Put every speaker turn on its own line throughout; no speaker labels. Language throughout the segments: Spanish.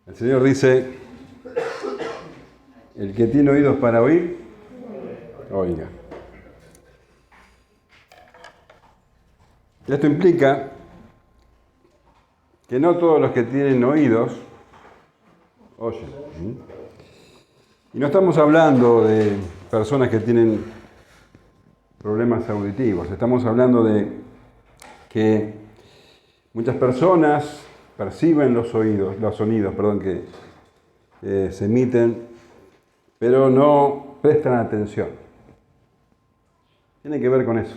El Señor dice, el que tiene oídos para oír, oiga. Esto implica que no todos los que tienen oídos oyen. Y no estamos hablando de personas que tienen problemas auditivos, estamos hablando de que muchas personas perciben los sonidos, que se emiten, pero no prestan atención. Tiene que ver con eso.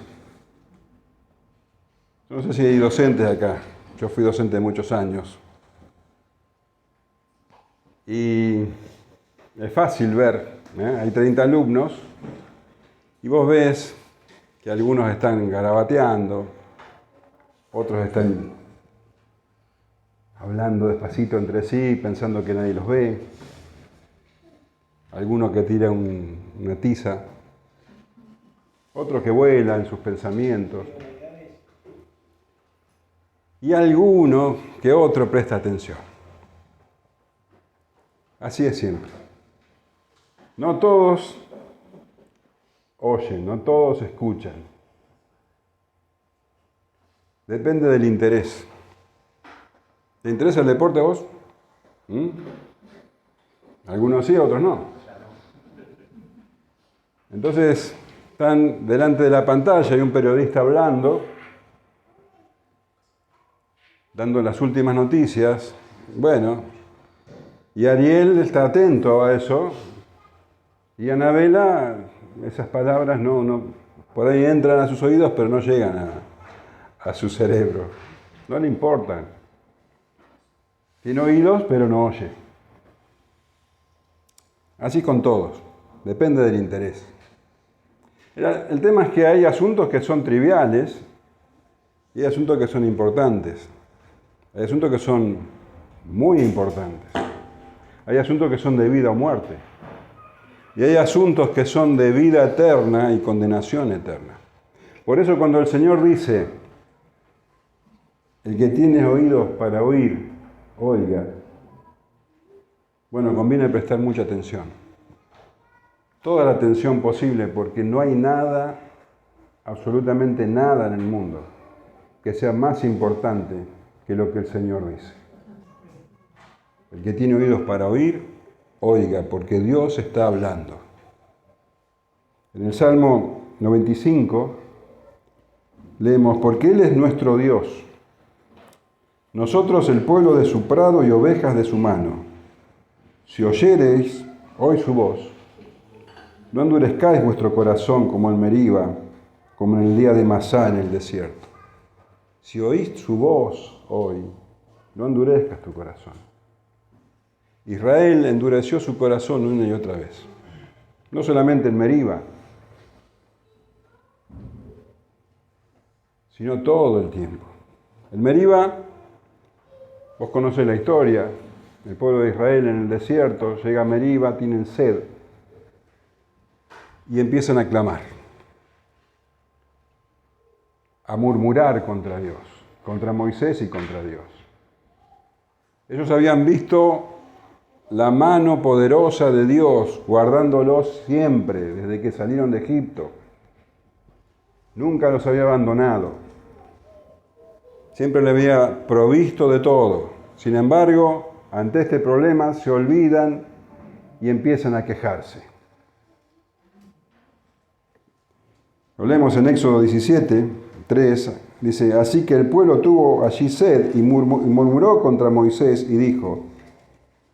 No sé si hay docentes acá. Yo fui docente muchos años. Y es fácil ver, hay 30 alumnos, y vos ves que algunos están garabateando, otros están hablando despacito entre sí, pensando que nadie los ve, alguno que tira una tiza, otro que vuela en sus pensamientos, y alguno que otro presta atención. Así es siempre. No todos oyen, no todos escuchan. Depende del interés. ¿Te interesa el deporte a vos? Algunos sí, otros no. Entonces, están delante de la pantalla, hay un periodista hablando, dando las últimas noticias. Bueno, y Ariel está atento a eso, y Anabela, esas palabras por ahí entran a sus oídos, pero no llegan a su cerebro. No le importan. Tiene oídos, pero no oye. Así con todos. Depende del interés. El tema es que hay asuntos que son triviales y hay asuntos que son importantes. Hay asuntos que son muy importantes. Hay asuntos que son de vida o muerte. Y hay asuntos que son de vida eterna y condenación eterna. Por eso cuando el Señor dice, el que tiene oídos para oír, oiga. Bueno, conviene prestar mucha atención. Toda la atención posible, porque no hay nada, absolutamente nada en el mundo, que sea más importante que lo que el Señor dice. El que tiene oídos para oír, oiga, porque Dios está hablando. En el Salmo 95 leemos, porque Él es nuestro Dios, nosotros el pueblo de su prado y ovejas de su mano. Si oyereis hoy su voz, no endurezcáis vuestro corazón como en Meriba, como en el día de Masá en el desierto. Si oís su voz hoy, no endurezcas tu corazón. Israel endureció su corazón una y otra vez. No solamente en Meriba, sino todo el tiempo. En Meriba, vos conocés la historia, el pueblo de Israel en el desierto, llega a Meriba, tienen sed, y empiezan a clamar, a murmurar contra Dios, contra Moisés y contra Dios. Ellos habían visto la mano poderosa de Dios guardándolos siempre, desde que salieron de Egipto. Nunca los había abandonado. Siempre le había provisto de todo. Sin embargo, ante este problema se olvidan y empiezan a quejarse. Lo leemos en Éxodo 17, 3, dice, así que el pueblo tuvo allí sed y murmuró contra Moisés y dijo,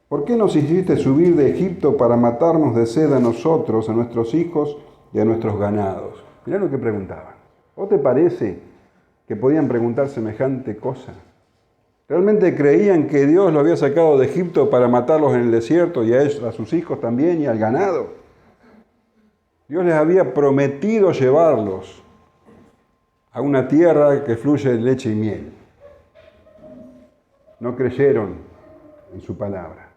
¿por qué nos hiciste subir de Egipto para matarnos de sed a nosotros, a nuestros hijos y a nuestros ganados? Mirá lo que preguntaban. ¿O te parece que podían preguntar semejante cosa? ¿Realmente creían que Dios lo había sacado de Egipto para matarlos en el desierto y a ellos, a sus hijos también y al ganado? Dios les había prometido llevarlos a una tierra que fluye leche y miel. No creyeron en su palabra.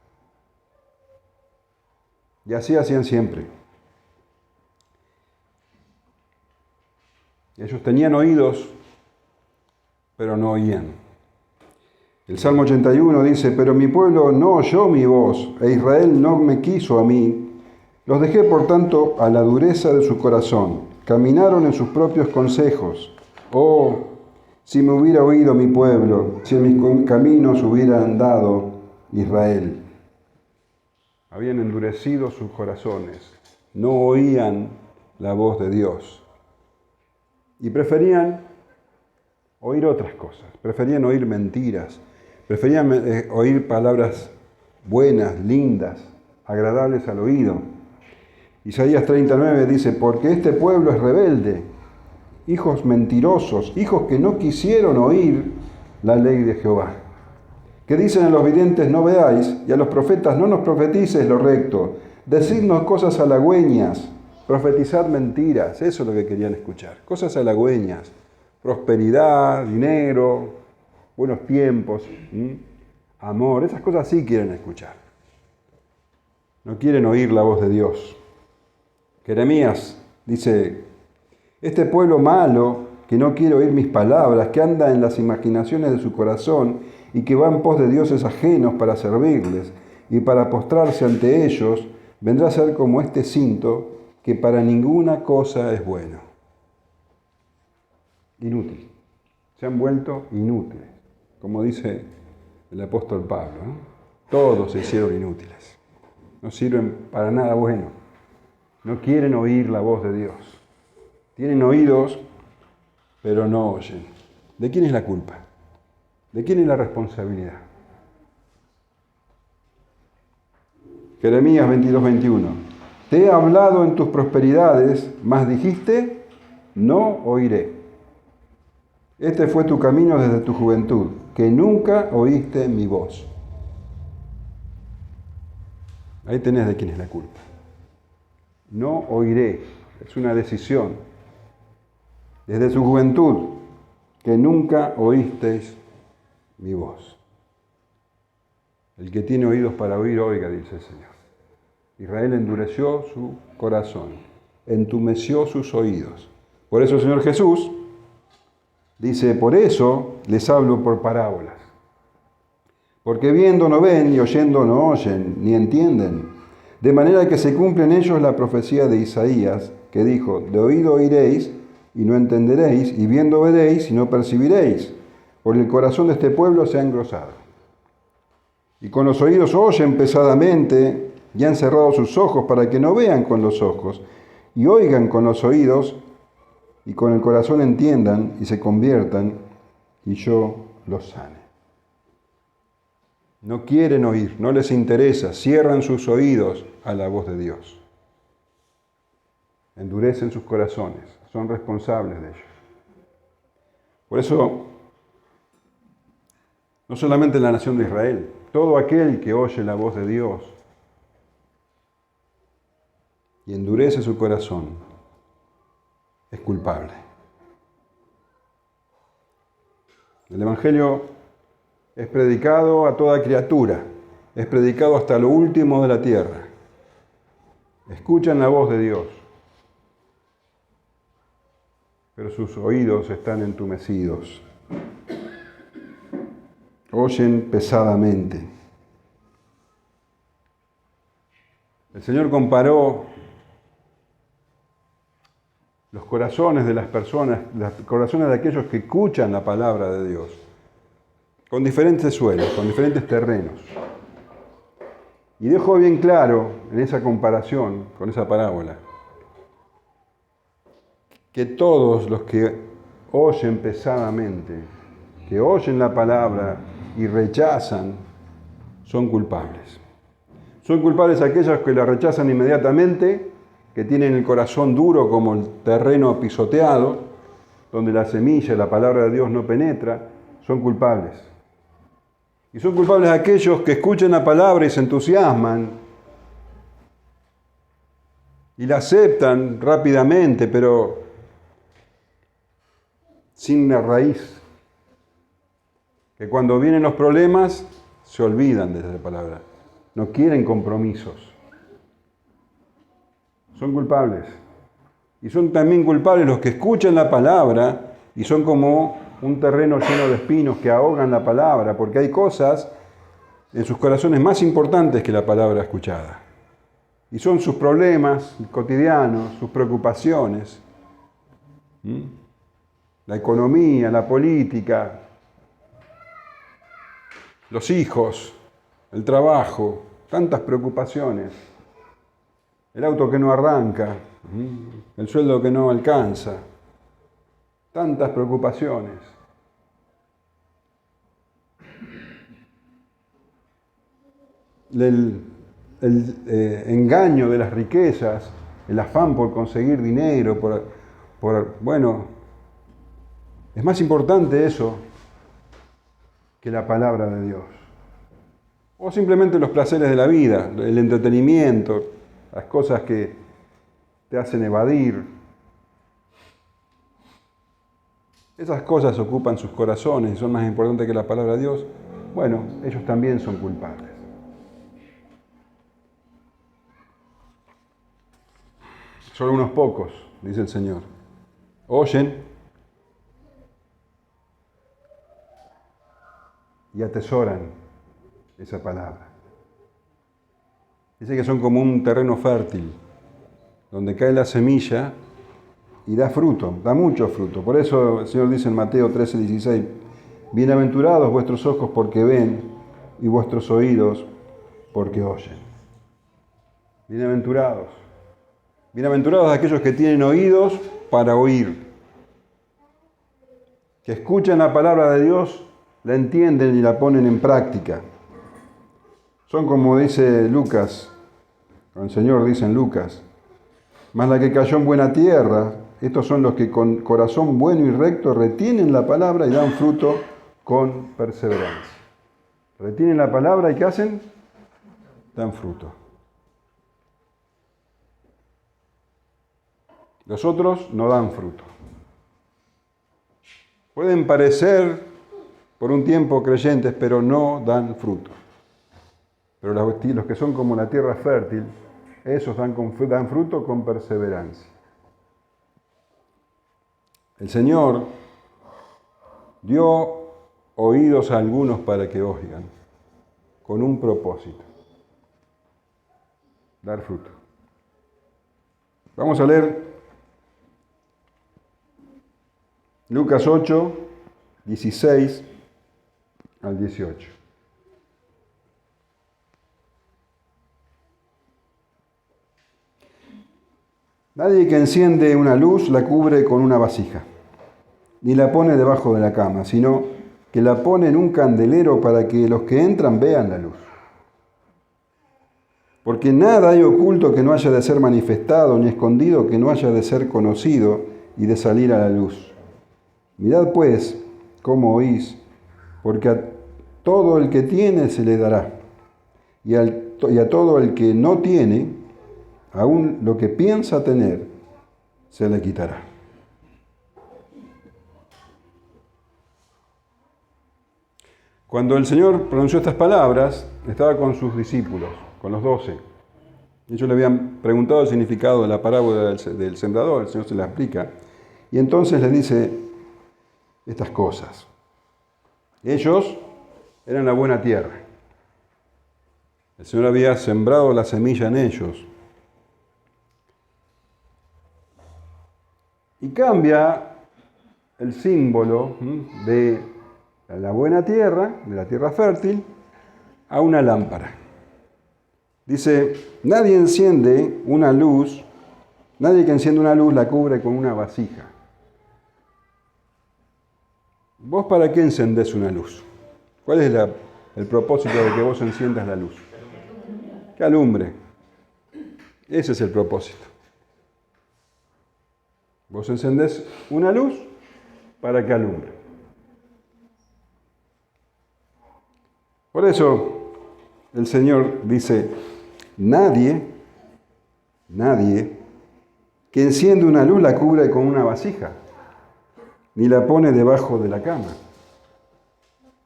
Y así hacían siempre. Ellos tenían oídos, pero no oían. El Salmo 81 dice, pero mi pueblo no oyó mi voz, e Israel no me quiso a mí. Los dejé, por tanto, a la dureza de su corazón. Caminaron en sus propios consejos. Oh, si me hubiera oído mi pueblo, si en mis caminos hubiera andado Israel. Habían endurecido sus corazones, no oían la voz de Dios y preferían oír otras cosas, preferían oír mentiras, preferían oír palabras buenas, lindas, agradables al oído. Isaías 39 dice, porque este pueblo es rebelde, hijos mentirosos, hijos que no quisieron oír la ley de Jehová. Que dicen a los videntes, no veáis, y a los profetas, no nos profetices lo recto. Decidnos cosas halagüeñas, profetizad mentiras. Eso es lo que querían escuchar. Cosas halagüeñas, prosperidad, dinero, buenos tiempos, amor. Esas cosas sí quieren escuchar. No quieren oír la voz de Dios. Jeremías dice, este pueblo malo que no quiere oír mis palabras, que anda en las imaginaciones de su corazón y que va en pos de dioses ajenos para servirles y para postrarse ante ellos, vendrá a ser como este cinto que para ninguna cosa es bueno. Inútil. Se han vuelto inútiles, como dice el apóstol Pablo, ¿no? Todos se hicieron inútiles. No sirven para nada bueno. No quieren oír la voz de Dios. Tienen oídos, pero no oyen. ¿De quién es la culpa? ¿De quién es la responsabilidad? Jeremías 22:21. Te he hablado en tus prosperidades, mas dijiste, no oiré. Este fue tu camino desde tu juventud, que nunca oíste mi voz. Ahí tenés de quién es la culpa. No oiré. Es una decisión. Desde su juventud, que nunca oísteis mi voz. El que tiene oídos para oír, oiga, dice el Señor. Israel endureció su corazón, entumeció sus oídos. Por eso el Señor Jesús dice, por eso les hablo por parábolas. Porque viendo no ven, y oyendo no oyen, ni entienden. De manera que se cumple en ellos la profecía de Isaías, que dijo, de oído oiréis, y no entenderéis, y viendo veréis, y no percibiréis, porque el corazón de este pueblo se ha engrosado. Y con los oídos oyen pesadamente, y han cerrado sus ojos para que no vean con los ojos, y oigan con los oídos, y con el corazón entiendan, y se conviertan, y yo los sane. No quieren oír, no les interesa, cierran sus oídos a la voz de Dios. Endurecen sus corazones, son responsables de ello. Por eso, no solamente en la nación de Israel, todo aquel que oye la voz de Dios y endurece su corazón es culpable. El Evangelio es predicado a toda criatura, es predicado hasta lo último de la tierra. Escuchan la voz de Dios, pero sus oídos están entumecidos. Oyen pesadamente. El Señor comparó los corazones de las personas, los corazones de aquellos que escuchan la palabra de Dios, con diferentes suelos, con diferentes terrenos. Y dejó bien claro en esa comparación, con esa parábola, que todos los que oyen pesadamente, que oyen la palabra y rechazan, son culpables. Son culpables aquellos que la rechazan inmediatamente, que tienen el corazón duro como el terreno pisoteado, donde la semilla, la palabra de Dios no penetra, son culpables. Y son culpables aquellos que escuchan la palabra y se entusiasman y la aceptan rápidamente, pero sin una raíz. Que cuando vienen los problemas se olvidan de esa palabra. No quieren compromisos. Son culpables. Y son también culpables los que escuchan la palabra y son como un terreno lleno de espinos que ahogan la palabra, porque hay cosas en sus corazones más importantes que la palabra escuchada. Y son sus problemas cotidianos, sus preocupaciones, la economía, la política, los hijos, el trabajo, tantas preocupaciones, el auto que no arranca, el sueldo que no alcanza, tantas preocupaciones. El engaño de las riquezas, el afán por conseguir dinero, bueno, es más importante eso que la palabra de Dios. O simplemente los placeres de la vida, el entretenimiento, las cosas que te hacen evadir. Esas cosas ocupan sus corazones y son más importantes que la palabra de Dios. Bueno, ellos también son culpables. Solo unos pocos, dice el Señor, oyen y atesoran esa palabra. Dice que son como un terreno fértil, donde cae la semilla y da fruto, da mucho fruto. Por eso el Señor dice en Mateo 13:16, bienaventurados vuestros ojos porque ven y vuestros oídos porque oyen. Bienaventurados. Bienaventurados aquellos que tienen oídos para oír, que escuchan la palabra de Dios, la entienden y la ponen en práctica. Son como dice Lucas, o el Señor dice en Lucas, mas la que cayó en buena tierra, estos son los que con corazón bueno y recto retienen la palabra y dan fruto con perseverancia. Retienen la palabra y ¿qué hacen? Dan fruto. Los otros no dan fruto. Pueden parecer por un tiempo creyentes, pero no dan fruto. Pero los que son como la tierra fértil, esos dan fruto con perseverancia. El Señor dio oídos a algunos para que oigan, con un propósito: dar fruto. Vamos a leer Lucas 8, 16 al 18. Nadie que enciende una luz la cubre con una vasija, ni la pone debajo de la cama, sino que la pone en un candelero para que los que entran vean la luz. Porque nada hay oculto que no haya de ser manifestado, ni escondido que no haya de ser conocido y de salir a la luz. Mirad pues cómo oís, porque a todo el que tiene se le dará, y a todo el que no tiene, aún lo que piensa tener, se le quitará. Cuando el Señor pronunció estas palabras, estaba con sus discípulos, con los 12. Ellos le habían preguntado el significado de la parábola del sembrador, el Señor se la explica, y entonces les dice estas cosas. Ellos eran la buena tierra. El Señor había sembrado la semilla en ellos. Y cambia el símbolo de la buena tierra, de la tierra fértil, a una lámpara. Dice, nadie que enciende una luz la cubre con una vasija. ¿Vos para qué encendés una luz? ¿Cuál es el propósito de que vos enciendas la luz? Que alumbre. Ese es el propósito. Vos encendés una luz para que alumbre. Por eso el Señor dice, nadie que enciende una luz la cubre con una vasija, ni la pone debajo de la cama.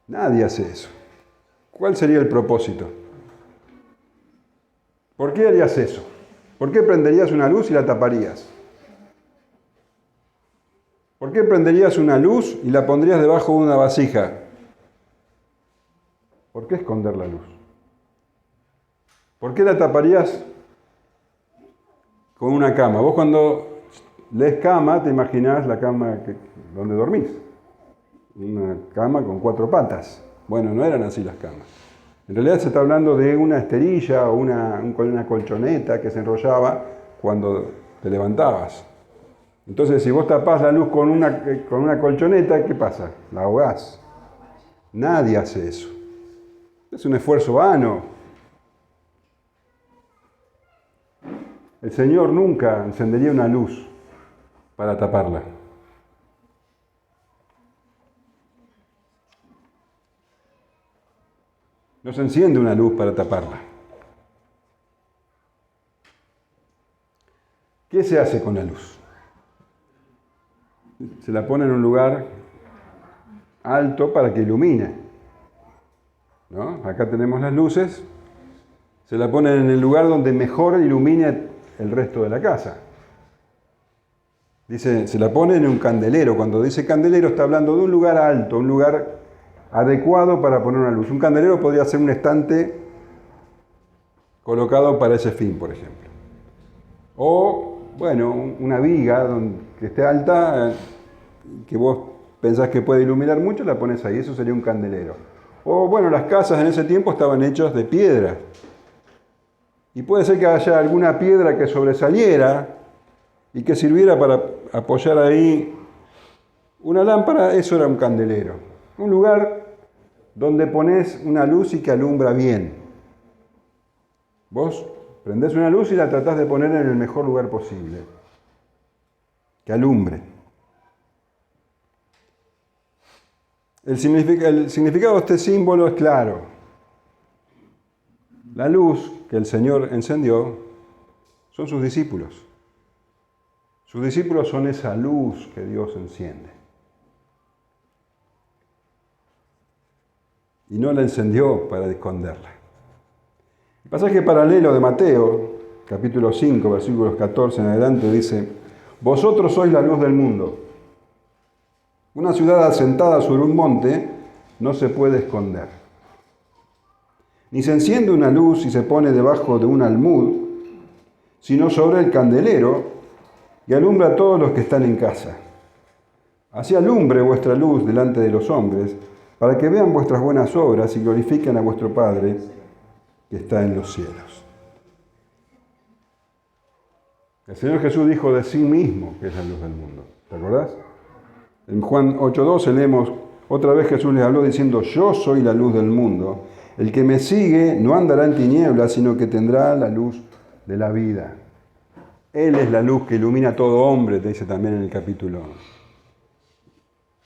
Nadie hace eso. ¿Cuál sería el propósito? ¿Por qué harías eso? ¿Por qué prenderías una luz y la taparías? ¿Por qué prenderías una luz y la pondrías debajo de una vasija? ¿Por qué esconder la luz? ¿Por qué la taparías con una cama? Vos cuando lees cama te imaginás la cama donde dormís. Una cama con 4 patas. Bueno, no eran así las camas. En realidad se está hablando de una esterilla o una colchoneta que se enrollaba cuando te levantabas. Entonces, si vos tapás la luz con una colchoneta, ¿qué pasa? La ahogás. Nadie hace eso. Es un esfuerzo vano. El Señor nunca encendería una luz para taparla. No se enciende una luz para taparla. ¿Qué se hace con la luz? Se la pone en un lugar alto para que ilumine, ¿no? Acá tenemos las luces, se la ponen en el lugar donde mejor ilumine el resto de la casa. Dice, se la pone en un candelero. Cuando dice candelero está hablando de un lugar alto, un lugar adecuado para poner una luz. Un candelero podría ser un estante colocado para ese fin, por ejemplo. O, bueno, una viga que esté alta, que vos pensás que puede iluminar mucho, la pones ahí. Eso sería un candelero. O, bueno, las casas en ese tiempo estaban hechas de piedra. Y puede ser que haya alguna piedra que sobresaliera y que sirviera para apoyar ahí una lámpara. Eso era un candelero. Un lugar donde pones una luz y que alumbra bien. Vos prendés una luz y la tratás de poner en el mejor lugar posible. Que alumbre. El significado de este símbolo es claro. La luz que el Señor encendió son sus discípulos. Sus discípulos son esa luz que Dios enciende. Y no la encendió para esconderla. El pasaje paralelo de Mateo, capítulo 5, versículos 14 en adelante, dice: Vosotros sois la luz del mundo. Una ciudad asentada sobre un monte no se puede esconder. Ni se enciende una luz y se pone debajo de un almud, sino sobre el candelero, y alumbra a todos los que están en casa. Así alumbre vuestra luz delante de los hombres, para que vean vuestras buenas obras y glorifiquen a vuestro Padre que está en los cielos. El Señor Jesús dijo de sí mismo que es la luz del mundo. ¿Te acordás? En Juan 8:12 leemos, otra vez Jesús les habló diciendo: Yo soy la luz del mundo. El que me sigue no andará en tinieblas, sino que tendrá la luz de la vida. Él es la luz que ilumina a todo hombre, te dice también en el capítulo.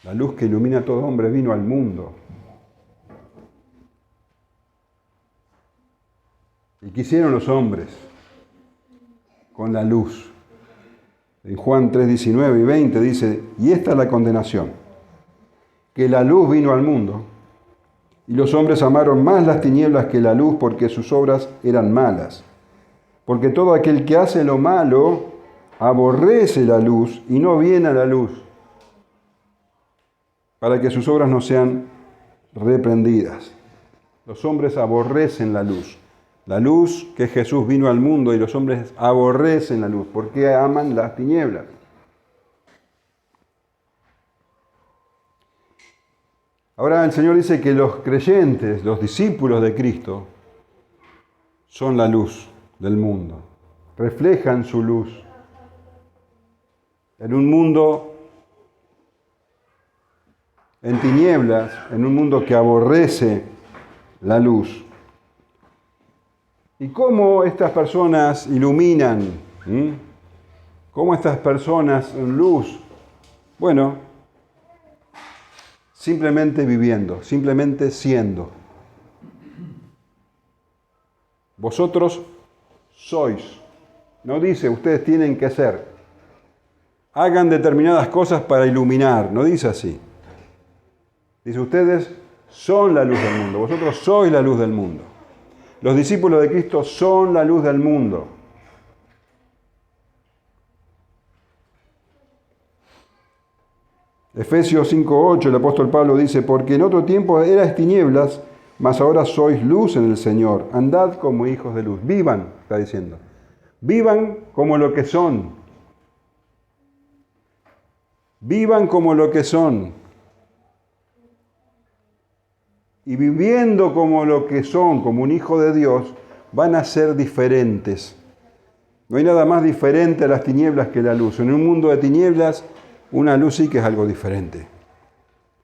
La luz que ilumina a todo hombre vino al mundo. ¿Y qué hicieron los hombres con la luz? En Juan 3:19 y 20 dice: Y esta es la condenación, que la luz vino al mundo, y los hombres amaron más las tinieblas que la luz, porque sus obras eran malas. Porque todo aquel que hace lo malo aborrece la luz y no viene a la luz, para que sus obras no sean reprendidas. Los hombres aborrecen la luz. La luz que Jesús vino al mundo, y los hombres aborrecen la luz porque aman las tinieblas. Ahora el Señor dice que los creyentes, los discípulos de Cristo, son la luz del mundo. Reflejan su luz en un mundo en tinieblas, en un mundo que aborrece la luz. ¿Y cómo estas personas iluminan? ¿Cómo estas personas en luz? Bueno, simplemente viviendo, simplemente siendo. Vosotros sois. No dice, ustedes tienen que ser. Hagan determinadas cosas para iluminar. No dice así. Dice, ustedes son la luz del mundo. Vosotros sois la luz del mundo. Los discípulos de Cristo son la luz del mundo. Efesios 5:8, el apóstol Pablo dice, porque en otro tiempo erais tinieblas, mas ahora sois luz en el Señor. Andad como hijos de luz. Vivan, está diciendo. Vivan como lo que son. Vivan como lo que son. Y viviendo como lo que son, como un hijo de Dios, van a ser diferentes. No hay nada más diferente a las tinieblas que la luz. En un mundo de tinieblas, una luz sí que es algo diferente.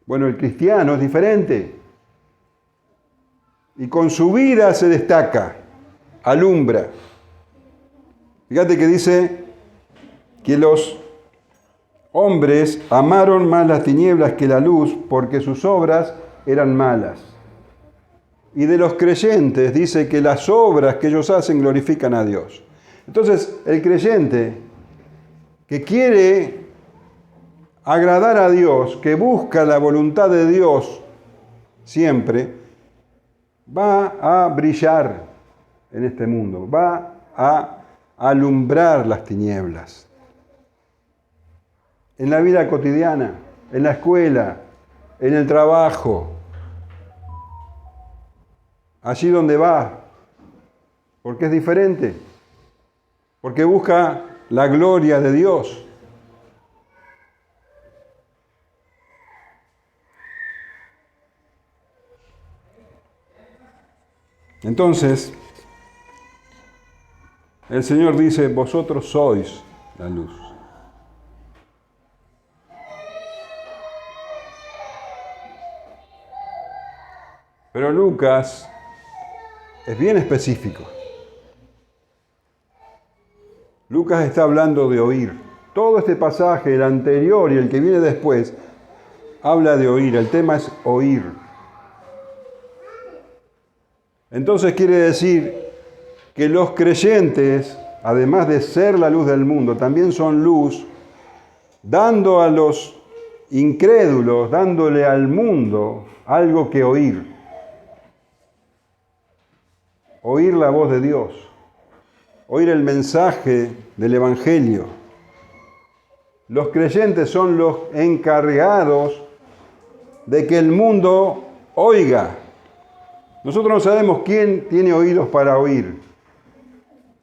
Bueno, el cristiano es diferente. Y con su vida se destaca, alumbra. Fíjate que dice que los hombres amaron más las tinieblas que la luz porque sus obras eran malas. Y de los creyentes dice que las obras que ellos hacen glorifican a Dios. Entonces, el creyente que quiere agradar a Dios, que busca la voluntad de Dios siempre, va a brillar en este mundo, va a alumbrar las tinieblas. En la vida cotidiana, en la escuela, en el trabajo, allí donde va, porque es diferente, porque busca la gloria de Dios. Entonces, el Señor dice, vosotros sois la luz. Pero Lucas es bien específico. Lucas está hablando de oír. Todo este pasaje, el anterior y el que viene después, habla de oír. El tema es oír. Entonces quiere decir que los creyentes, además de ser la luz del mundo, también son luz, dando a los incrédulos, dándole al mundo algo que oír. Oír la voz de Dios, oír el mensaje del Evangelio. Los creyentes son los encargados de que el mundo oiga. Nosotros no sabemos quién tiene oídos para oír,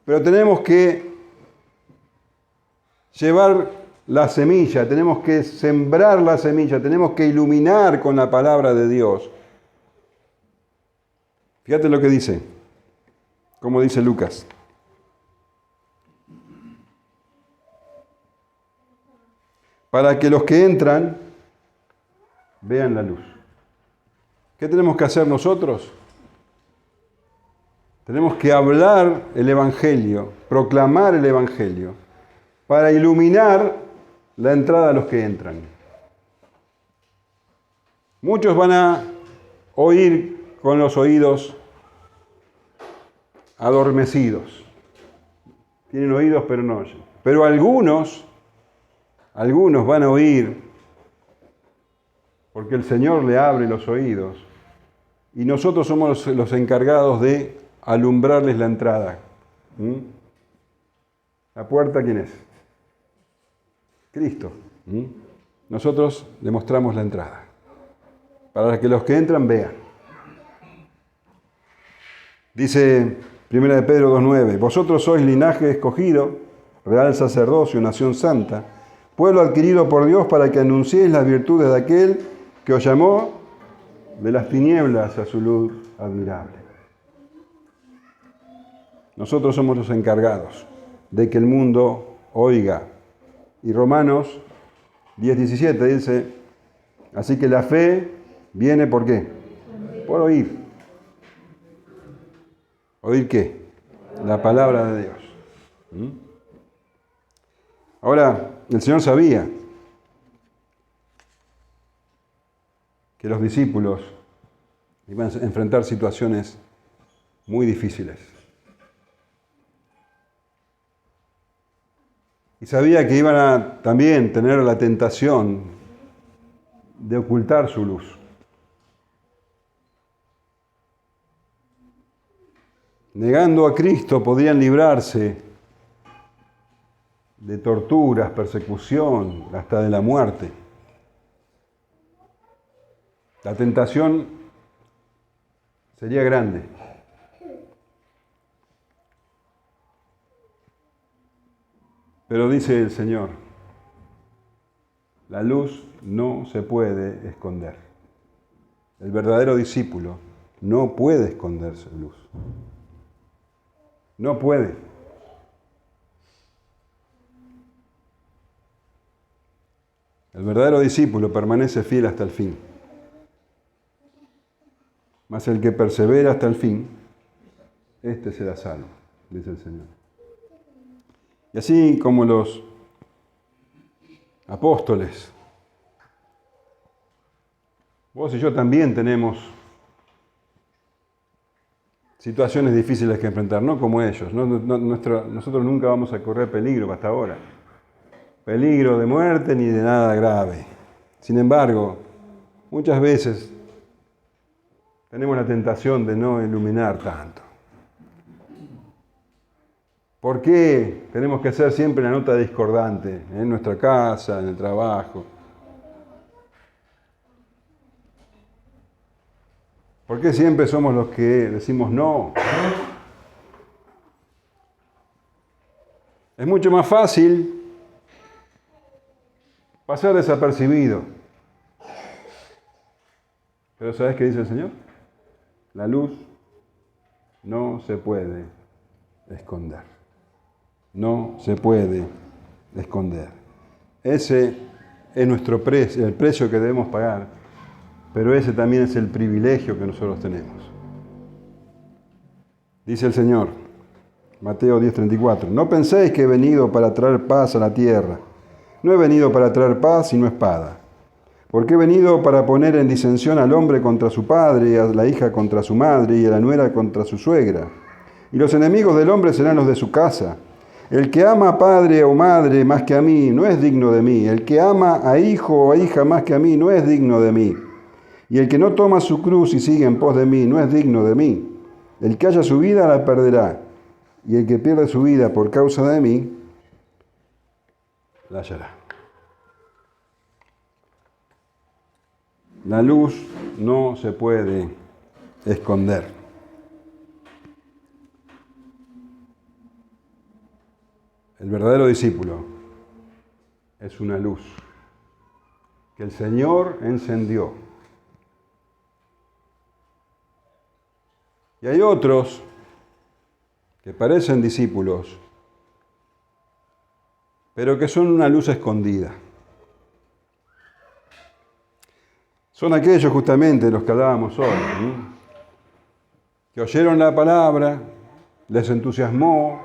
pero tenemos que llevar la semilla, tenemos que sembrar la semilla, tenemos que iluminar con la palabra de Dios. Fíjate lo que dice, como dice Lucas. Para que los que entran vean la luz. ¿Qué tenemos que hacer nosotros? Tenemos que hablar el Evangelio, proclamar el Evangelio, para iluminar la entrada a los que entran. Muchos van a oír con los oídos adormecidos. Tienen oídos pero no oyen. Pero algunos van a oír porque el Señor le abre los oídos y nosotros somos los encargados de alumbrarles la entrada. ¿La puerta quién es? Cristo. Nosotros le mostramos la entrada para que los que entran vean. Dice 1 de Pedro 2:9, vosotros sois linaje escogido, real sacerdocio, nación santa, pueblo adquirido por Dios para que anunciéis las virtudes de aquel que os llamó de las tinieblas a su luz admirable. Nosotros somos los encargados de que el mundo oiga. Y Romanos 10:17 dice, así que la fe viene ¿por qué? Por oír. ¿Oír qué? La palabra de Dios. Ahora, el Señor sabía que los discípulos iban a enfrentar situaciones muy difíciles. Y sabía que iban a también tener la tentación de ocultar su luz. Negando a Cristo podían librarse de torturas, persecución, hasta de la muerte. La tentación sería grande. Pero dice el Señor, la luz no se puede esconder. El verdadero discípulo no puede esconderse en luz. No puede. El verdadero discípulo permanece fiel hasta el fin. Mas el que persevera hasta el fin, este será salvo, dice el Señor. Y así como los apóstoles, vos y yo también tenemos situaciones difíciles que enfrentar, no como ellos. Nosotros nunca vamos a correr peligro hasta ahora. Peligro de muerte ni de nada grave. Sin embargo, muchas veces tenemos la tentación de no iluminar tanto. ¿Por qué tenemos que ser siempre la nota discordante en nuestra casa, en el trabajo? ¿Por qué siempre somos los que decimos no? Es mucho más fácil pasar desapercibido. Pero ¿sabes qué dice el Señor? La luz no se puede esconder. No se puede esconder. Ese es nuestro precio, el precio que debemos pagar, pero ese también es el privilegio que nosotros tenemos. Dice el Señor, Mateo 10:34, no penséis que he venido para traer paz a la tierra. No he venido para traer paz sino espada. Porque he venido para poner en disensión al hombre contra su padre, y a la hija contra su madre, y a la nuera contra su suegra. Y los enemigos del hombre serán los de su casa. El que ama a padre o madre más que a mí, no es digno de mí. El que ama a hijo o a hija más que a mí, no es digno de mí. Y el que no toma su cruz y sigue en pos de mí, no es digno de mí. El que haya su vida, la perderá. Y el que pierde su vida por causa de mí, la hallará. La luz no se puede esconder. El verdadero discípulo es una luz que el Señor encendió. Y hay otros que parecen discípulos, pero que son una luz escondida. Son aquellos justamente los que hablábamos hoy, que oyeron la palabra, les entusiasmó,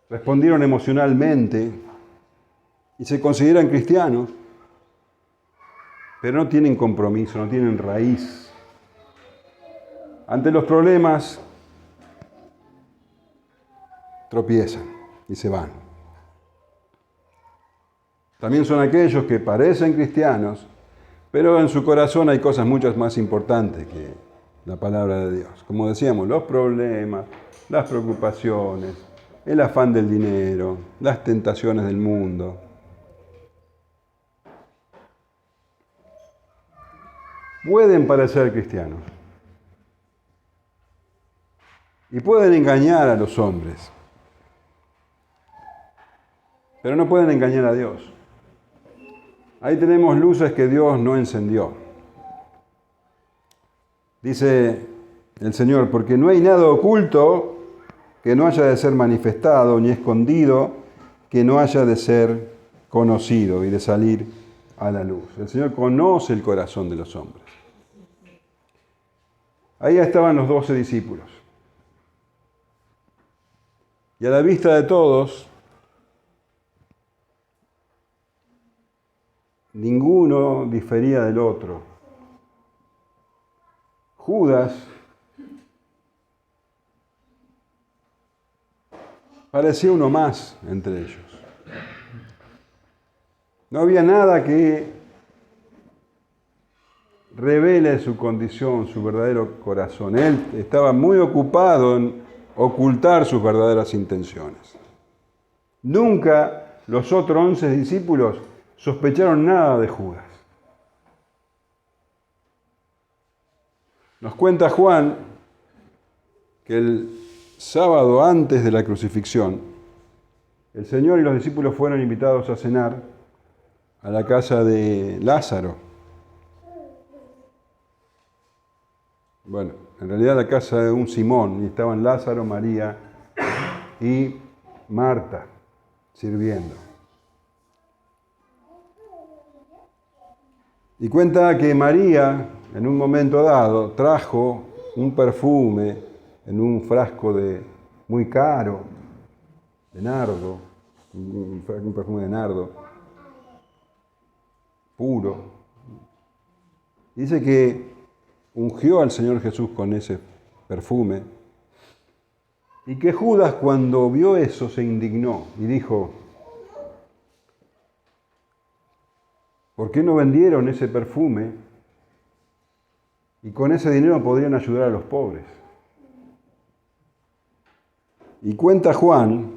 respondieron emocionalmente y se consideran cristianos, pero no tienen compromiso, no tienen raíz. Ante los problemas tropiezan y se van. También son aquellos que parecen cristianos, pero en su corazón hay cosas mucho más importantes que la palabra de Dios. Como decíamos, los problemas, las preocupaciones, el afán del dinero, las tentaciones del mundo. Pueden parecer cristianos y pueden engañar a los hombres, pero no pueden engañar a Dios. Ahí tenemos luces que Dios no encendió. Dice el Señor, porque no hay nada oculto que no haya de ser manifestado, ni escondido que no haya de ser conocido y de salir a la luz. El Señor conoce el corazón de los hombres. Ahí estaban los 12 discípulos. Y a la vista de todos, ninguno difería del otro. Judas parecía uno más entre ellos. No había nada que revele su condición, su verdadero corazón. Él estaba muy ocupado en ocultar sus verdaderas intenciones. Nunca los otros 11 discípulos sospecharon nada de Judas. Nos cuenta Juan que el sábado antes de la crucifixión, el Señor y los discípulos fueron invitados a cenar a la casa de Lázaro. Bueno, en realidad la casa de un Simón, y estaban Lázaro, María y Marta sirviendo. Y cuenta que María, en un momento dado, trajo un perfume en un frasco muy caro, de nardo, un perfume de nardo, puro. Dice que ungió al Señor Jesús con ese perfume y que Judas, cuando vio eso, se indignó y dijo: ¿por qué no vendieron ese perfume y con ese dinero podrían ayudar a los pobres? Y cuenta Juan,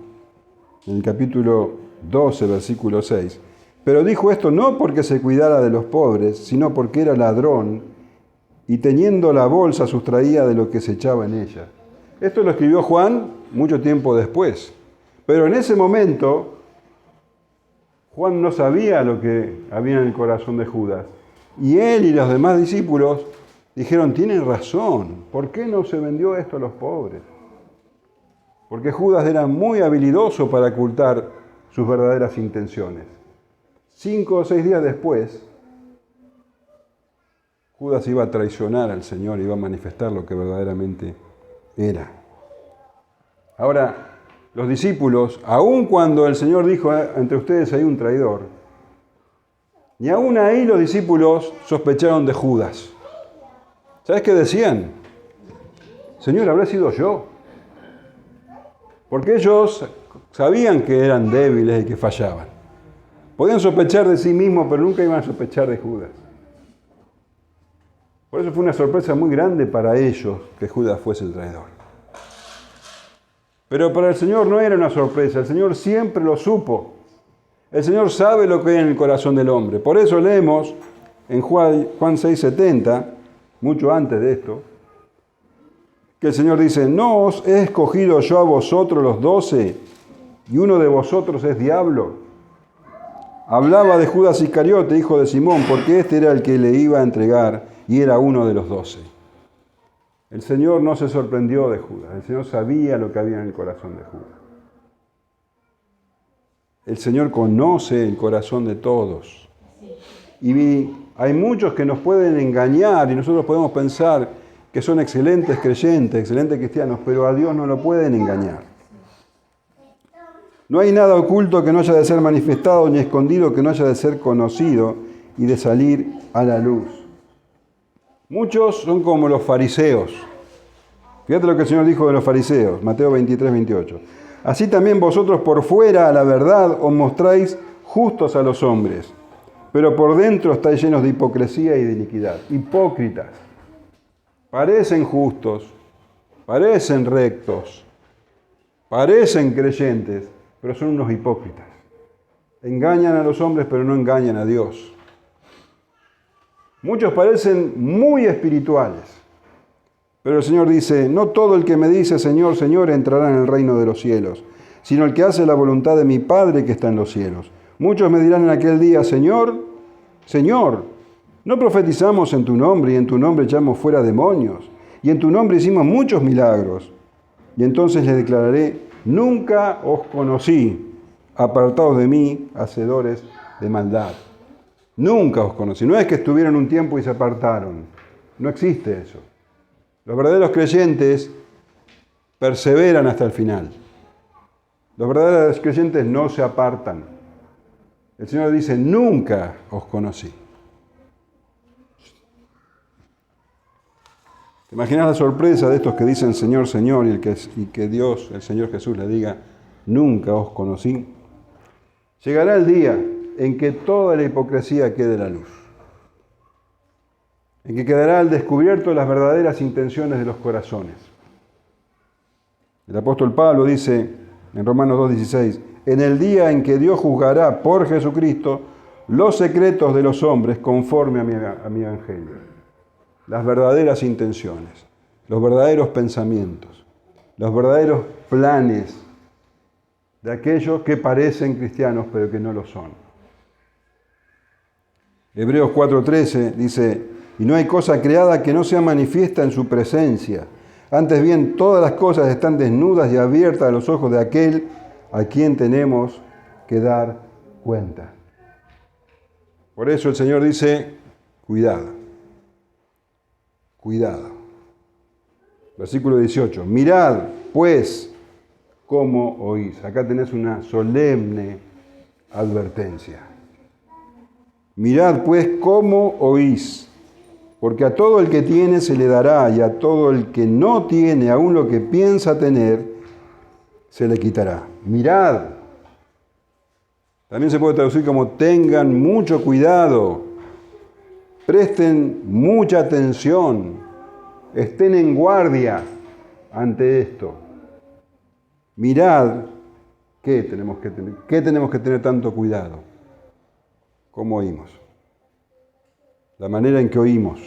en el capítulo 12, versículo 6, pero dijo esto no porque se cuidara de los pobres, sino porque era ladrón y teniendo la bolsa sustraía de lo que se echaba en ella. Esto lo escribió Juan mucho tiempo después, pero en ese momento Juan no sabía lo que había en el corazón de Judas. Y él y los demás discípulos dijeron: tienen razón, ¿por qué no se vendió esto a los pobres? Porque Judas era muy habilidoso para ocultar sus verdaderas intenciones. 5 o 6 días después, Judas iba a traicionar al Señor, iba a manifestar lo que verdaderamente era. Ahora, los discípulos, aun cuando el Señor dijo: entre ustedes hay un traidor, ni aún ahí los discípulos sospecharon de Judas. ¿Sabes qué decían? Señor, ¿habrá sido yo? Porque ellos sabían que eran débiles y que fallaban. Podían sospechar de sí mismos, pero nunca iban a sospechar de Judas. Por eso fue una sorpresa muy grande para ellos que Judas fuese el traidor. Pero para el Señor no era una sorpresa, el Señor siempre lo supo. El Señor sabe lo que hay en el corazón del hombre. Por eso leemos en Juan 6:70, mucho antes de esto, que el Señor dice: ¿no os he escogido yo a vosotros los 12 y uno de vosotros es diablo? Hablaba de Judas Iscariote, hijo de Simón, porque este era el que le iba a entregar y era uno de los 12. El Señor no se sorprendió de Judas, el Señor sabía lo que había en el corazón de Judas. El Señor conoce el corazón de todos. Y hay muchos que nos pueden engañar y nosotros podemos pensar que son excelentes creyentes, excelentes cristianos, pero a Dios no lo pueden engañar. No hay nada oculto que no haya de ser manifestado, ni escondido que no haya de ser conocido y de salir a la luz. Muchos son como los fariseos. Fíjate lo que el Señor dijo de los fariseos, Mateo 23:28. Así también vosotros por fuera, a la verdad, os mostráis justos a los hombres, pero por dentro estáis llenos de hipocresía y de iniquidad. Hipócritas. Parecen justos, parecen rectos, parecen creyentes, pero son unos hipócritas. Engañan a los hombres, pero no engañan a Dios. Muchos parecen muy espirituales, pero el Señor dice: no todo el que me dice Señor, Señor entrará en el reino de los cielos, sino el que hace la voluntad de mi Padre que está en los cielos. Muchos me dirán en aquel día: Señor, Señor, ¿no profetizamos en tu nombre y en tu nombre echamos fuera demonios? Y en tu nombre hicimos muchos milagros. Y entonces les declararé: nunca os conocí, apartados de mí, hacedores de maldad. Nunca os conocí. No es que estuvieron un tiempo y se apartaron. No existe eso. Los verdaderos creyentes perseveran hasta el final. Los verdaderos creyentes no se apartan. El Señor dice: nunca os conocí. ¿Te imaginas la sorpresa de estos que dicen Señor, Señor, y que Dios, el Señor Jesús, le diga: nunca os conocí? Llegará el día en que toda la hipocresía quede a la luz, en que quedará al descubierto las verdaderas intenciones de los corazones. El apóstol Pablo dice en Romanos 2:16: en el día en que Dios juzgará por Jesucristo los secretos de los hombres conforme a mi evangelio. las verdaderas intenciones, los verdaderos pensamientos, los verdaderos planes de aquellos que parecen cristianos pero que no lo son. Hebreos 4:13 dice, y no hay cosa creada que no sea manifiesta en su presencia. Antes bien, todas las cosas están desnudas y abiertas a los ojos de aquel a quien tenemos que dar cuenta. Por eso el Señor dice, cuidado, cuidado. Versículo 18, mirad pues cómo oís. Acá tenés una solemne advertencia. Mirad pues cómo oís, porque a todo el que tiene se le dará, y a todo el que no tiene, aún lo que piensa tener, se le quitará. Mirad. También se puede traducir como tengan mucho cuidado, presten mucha atención, estén en guardia ante esto. Mirad, ¿qué tenemos que tener tanto cuidado? ¿Cómo oímos? La manera en que oímos.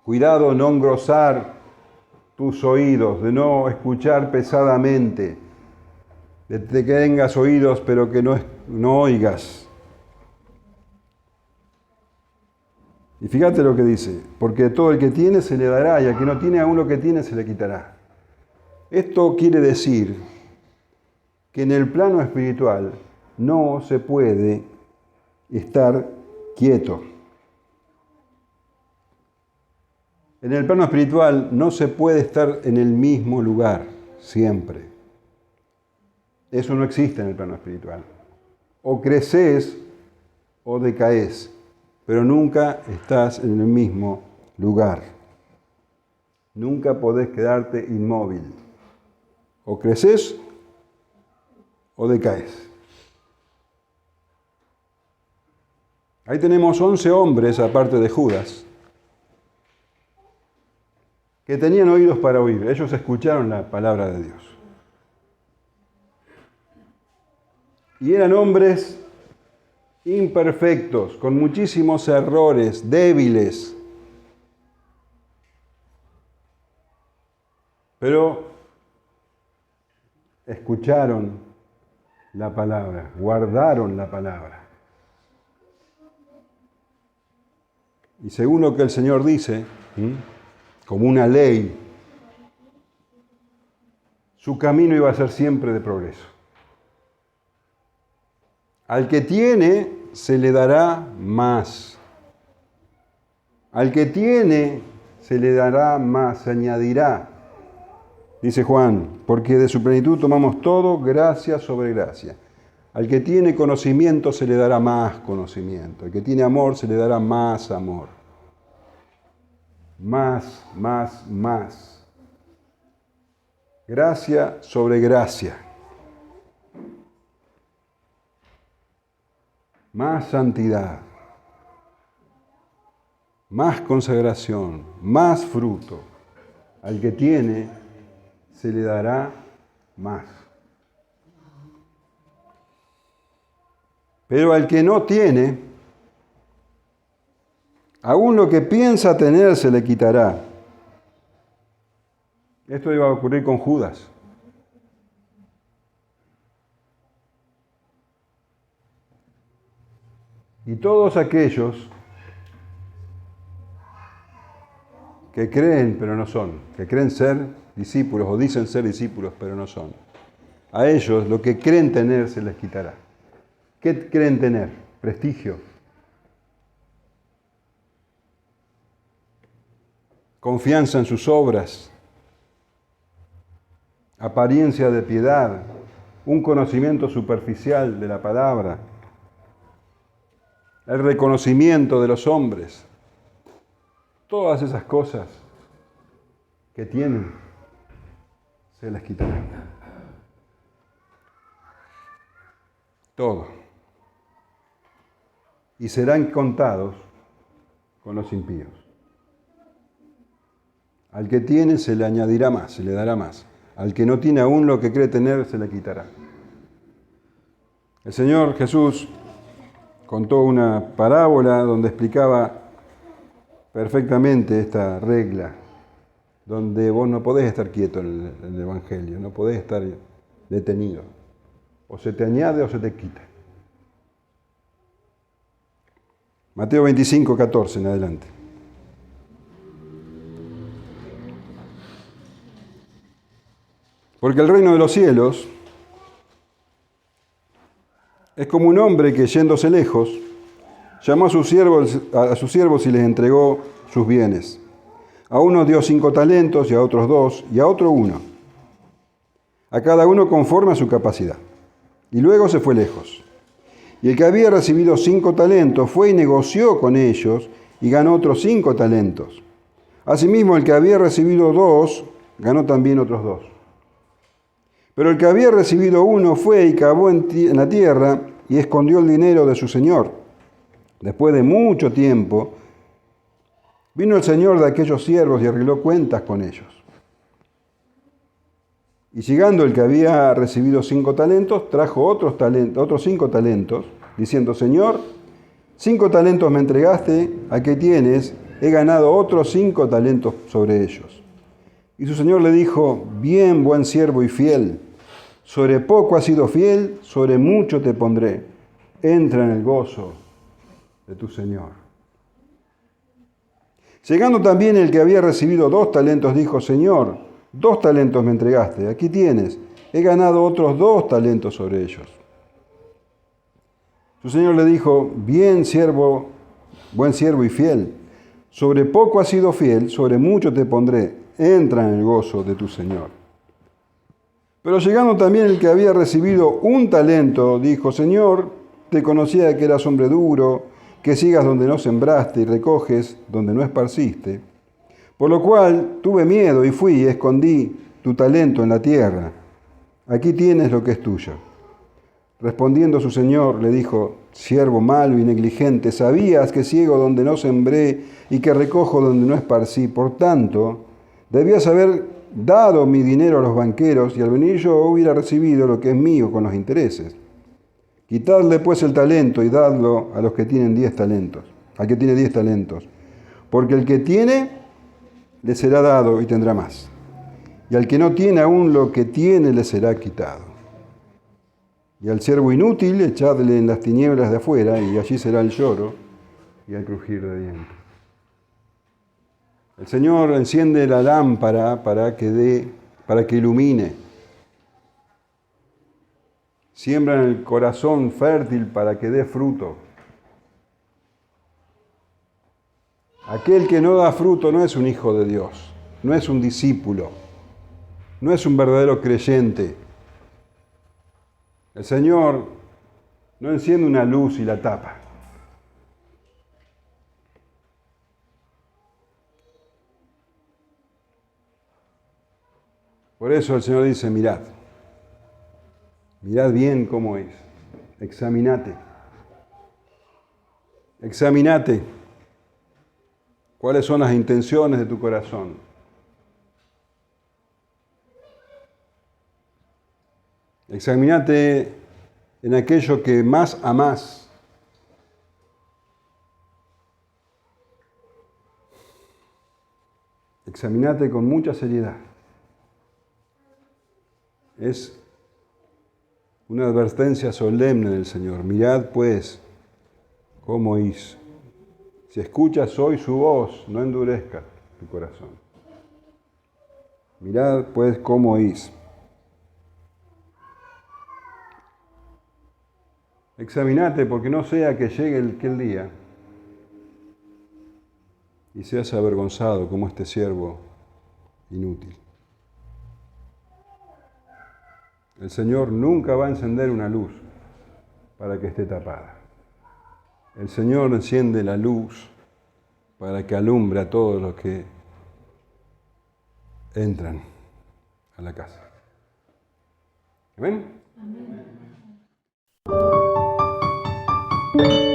Cuidado no engrosar tus oídos, de no escuchar pesadamente, de que tengas oídos pero que no oigas. Y fíjate lo que dice, porque todo el que tiene se le dará y al que no tiene aún lo que tiene se le quitará. Esto quiere decir que en el plano espiritual no se puede estar quieto. En el plano espiritual no se puede estar en el mismo lugar siempre. Eso no existe en el plano espiritual. O creces o decaes, pero nunca estás en el mismo lugar. Nunca podés quedarte inmóvil. O creces o decaes. Ahí tenemos 11 hombres, aparte de Judas, que tenían oídos para oír. Ellos escucharon la palabra de Dios. Y eran hombres imperfectos, con muchísimos errores, débiles. Pero escucharon la palabra, guardaron la palabra. Y según lo que el Señor dice, como una ley, su camino iba a ser siempre de progreso. Al que tiene, se le dará más. Al que tiene, se le dará más, se añadirá. Dice Juan, porque de su plenitud tomamos todo, gracia sobre gracia. Al que tiene conocimiento, se le dará más conocimiento. Al que tiene amor, se le dará más amor. Más, más, más. Gracia sobre gracia. Más santidad. Más consagración. Más fruto. Al que tiene, se le dará más. Pero al que no tiene, aún lo que piensa tener se le quitará. Esto iba a ocurrir con Judas. Y todos aquellos que creen pero no son, que creen ser discípulos o dicen ser discípulos pero no son, a ellos lo que creen tener se les quitará. ¿Qué creen tener? Prestigio. Confianza en sus obras. Apariencia de piedad. Un conocimiento superficial de la palabra. El reconocimiento de los hombres. Todas esas cosas que tienen se les quitarán. Todo. Y serán contados con los impíos. Al que tiene se le añadirá más, se le dará más. Al que no tiene aún lo que cree tener, se le quitará. El Señor Jesús contó una parábola donde explicaba perfectamente esta regla, donde vos no podés estar quieto en el Evangelio, no podés estar detenido. O se te añade o se te quita. Mateo 25, 14 en adelante. Porque el reino de los cielos es como un hombre que, yéndose lejos, llamó a sus siervos y les entregó sus bienes. A uno dio 5 talentos, y a otros 2, y a otro 1. A cada uno conforme a su capacidad. Y luego se fue lejos. Y el que había recibido 5 talentos fue y negoció con ellos, y ganó otros 5 talentos. Asimismo, el que había recibido 2, ganó también otros 2. Pero el que había recibido 1 fue y cavó en la tierra y escondió el dinero de su señor. Después de mucho tiempo, vino el señor de aquellos siervos y arregló cuentas con ellos. Y llegando el que había recibido 5 talentos, trajo otros 5 talentos, diciendo: Señor, 5 talentos me entregaste, ¿a qué tienes? He ganado otros 5 talentos sobre ellos. Y su señor le dijo: bien, buen siervo y fiel, sobre poco has sido fiel, sobre mucho te pondré. Entra en el gozo de tu señor. Llegando también el que había recibido 2 talentos, dijo: Señor, 2 talentos me entregaste, aquí tienes, he ganado otros 2 talentos sobre ellos. Su señor le dijo: bien, siervo, buen siervo y fiel, sobre poco has sido fiel, sobre mucho te pondré, entra en el gozo de tu señor. Pero llegando también el que había recibido 1 talento, dijo: Señor, te conocía que eras hombre duro, que sigas donde no sembraste y recoges donde no esparciste. Por lo cual tuve miedo y fui y escondí tu talento en la tierra. Aquí tienes lo que es tuyo. Respondiendo su señor, le dijo: siervo malo y negligente, sabías que ciego donde no sembré y que recojo donde no esparcí. Por tanto, debías haber dado mi dinero a los banqueros, y al venir yo hubiera recibido lo que es mío con los intereses. Quitadle pues el talento y dadlo a los que tienen 10 talentos, al que tiene 10 talentos. Porque el que tiene, le será dado y tendrá más. Y al que no tiene aún lo que tiene, le será quitado. Y al siervo inútil, echadle en las tinieblas de afuera, y allí será el lloro y el crujir de dientes. El Señor enciende la lámpara para que ilumine. Siembra en el corazón fértil para que dé fruto. Aquel que no da fruto no es un hijo de Dios, no es un discípulo, no es un verdadero creyente. El Señor no enciende una luz y la tapa. Por eso el Señor dice: mirad bien cómo es, examinate cuáles son las intenciones de tu corazón. Examinate en aquello que más amás. Examinate con mucha seriedad. Es una advertencia solemne del Señor. Mirad pues cómo oís. Si escuchas hoy su voz, no endurezcas tu corazón. Mirad pues cómo oís. Examinate, porque no sea que llegue aquel día y seas avergonzado como este siervo inútil. El Señor nunca va a encender una luz para que esté tapada. El Señor enciende la luz para que alumbre a todos los que entran a la casa. ¿Amén? Amén.